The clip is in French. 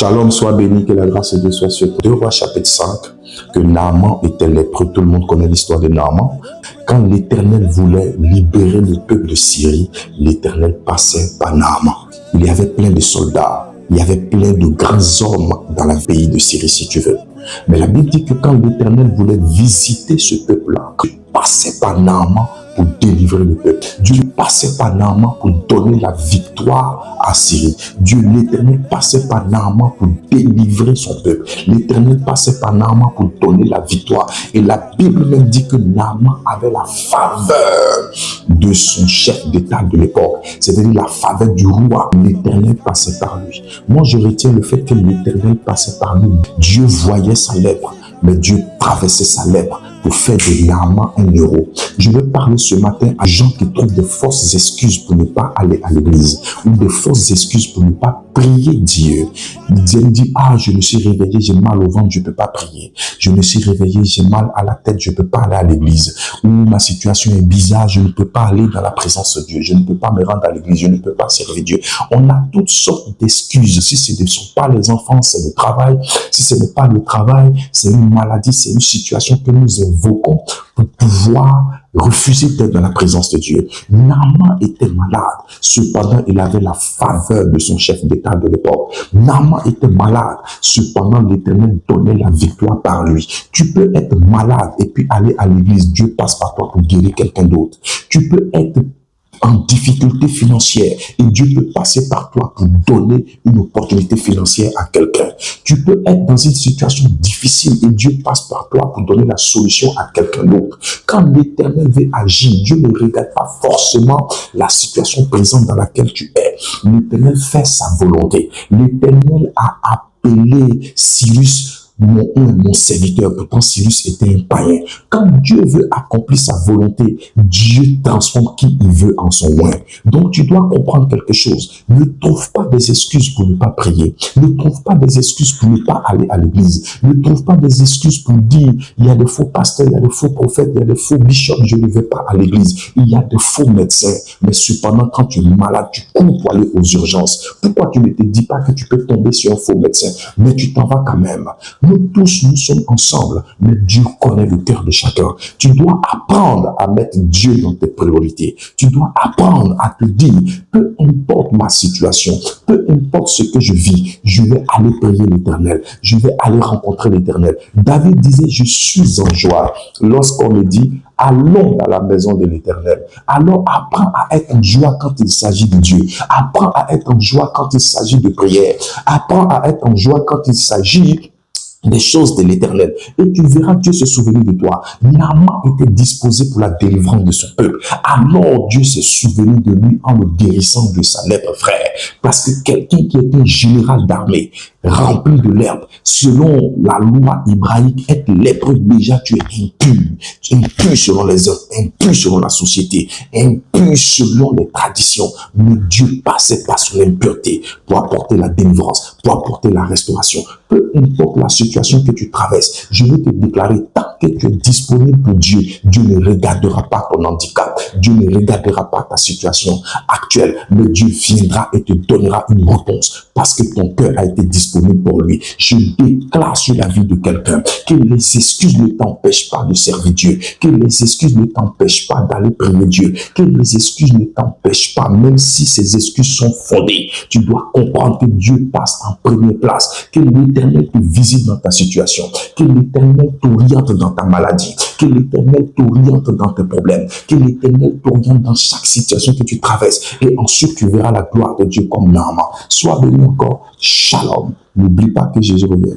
Shalom, sois béni, que la grâce de Dieu soit sur toi. 2 Rois chapitre 5, que Naaman était lépreux. Tout le monde connaît l'histoire de Naaman. Quand l'Éternel voulait libérer le peuple de Syrie, l'Éternel passait par Naaman. Il y avait plein de soldats, il y avait plein de grands hommes dans le pays de Syrie, si tu veux. Mais la Bible dit que quand l'Éternel voulait visiter ce peuple-là, il passait par Naaman pour délivrer le peuple. Dieu passait par Naaman pour donner la victoire à Syrie. L'Éternel passait par Naaman pour délivrer son peuple. L'Éternel passait par Naaman pour donner la victoire. Et la Bible même dit que Naaman avait la faveur de son chef d'État de l'époque. C'est-à-dire la faveur du roi. L'Éternel passait par lui. Moi, je retiens le fait que l'Éternel passait par lui. Dieu voyait sa lèpre, mais Dieu traversait sa lèpre pour faire de Naaman un héros. Je vais parler ce matin à gens qui trouvent de fausses excuses pour ne pas aller à l'église ou de fausses excuses pour ne pas prier Dieu. Ils me disent, je me suis réveillé, j'ai mal au ventre, je ne peux pas prier. Je me suis réveillé, j'ai mal à la tête, je ne peux pas aller à l'église. Ou ma situation est bizarre, je ne peux pas aller dans la présence de Dieu. Je ne peux pas me rendre à l'église, je ne peux pas servir Dieu. On a toutes sortes d'excuses. Si ce ne sont pas les enfants, c'est le travail. Si ce n'est pas le travail, c'est une maladie, c'est une situation que nous invoquons pour pouvoir refuser d'être dans la présence de Dieu. Naaman était malade. Cependant, il avait la faveur de son chef d'État de l'époque. Naaman était malade. Cependant, l'Éternel donnait la victoire par lui. Tu peux être malade et puis aller à l'église. Dieu passe par toi pour guérir quelqu'un d'autre. Tu peux être en difficulté financière et Dieu peut passer par toi pour donner une opportunité financière à quelqu'un. Tu peux être dans une situation difficile et Dieu passe par toi pour donner la solution à quelqu'un d'autre. Quand l'Éternel veut agir, Dieu ne regarde pas forcément la situation présente dans laquelle tu es. L'Éternel fait sa volonté. L'Éternel a appelé Cyrus mon serviteur. Pourtant, Cyrus était un païen. Quand Dieu veut accomplir sa volonté, Dieu transforme qui il veut en son oint. Donc, tu dois comprendre quelque chose. Ne trouve pas des excuses pour ne pas prier. Ne trouve pas des excuses pour ne pas aller à l'église. Ne trouve pas des excuses pour dire, il y a des faux pasteurs, il y a des faux prophètes, il y a des faux bishops, je ne vais pas à l'église. Il y a des faux médecins. Mais cependant, quand tu es malade, tu cours pour aller aux urgences. Pourquoi tu ne te dis pas que tu peux tomber sur un faux médecin? Mais tu t'en vas quand même. Nous tous, nous sommes ensemble, mais Dieu connaît le cœur de chacun. Tu dois apprendre à mettre Dieu dans tes priorités. Tu dois apprendre à te dire, peu importe ma situation, peu importe ce que je vis, je vais aller prier l'Éternel. Je vais aller rencontrer l'Éternel. David disait, je suis en joie lorsqu'on me dit, allons dans la maison de l'Éternel. Alors apprends à être en joie quand il s'agit de Dieu. Apprends à être en joie quand il s'agit de prière. Apprends à être en joie quand il s'agit des choses de l'Éternel. Et tu verras Dieu se souvenir de toi. Naaman était disposé pour la délivrance de son peuple. Alors Dieu s'est souvenu de lui en le guérissant de sa lèpre, frère. Parce que quelqu'un qui est un général d'armée, rempli de lèpre, selon la loi hébraïque, être lépreux, déjà tu es impur. Tu es impur selon les hommes, impur selon la société, impur selon les traditions. Mais Dieu passait par son impureté pour apporter la délivrance, pour apporter la restauration. Peu importe la situation que tu traverses, je veux te déclarer, tant que tu es disponible pour Dieu, Dieu ne regardera pas ton handicap, Dieu ne regardera pas ta situation actuelle, mais Dieu viendra et te donnera une réponse parce que ton cœur a été disponible pour lui. Je déclare sur la vie de quelqu'un que les excuses ne t'empêchent pas de servir Dieu, que les excuses ne t'empêchent pas d'aller prier Dieu, que les excuses ne t'empêchent pas, même si ces excuses sont fondées. Tu dois comprendre que Dieu passe en première place, que l'Éternel te visite dans ta situation, que l'Éternel t'oriente dans ta maladie, que l'Éternel t'oriente dans tes problèmes, que l'Éternel t'oriente dans chaque situation que tu traverses. Et ensuite, tu verras la gloire de Dieu comme Naaman. Sois béni encore. Shalom. N'oublie pas que Jésus revient.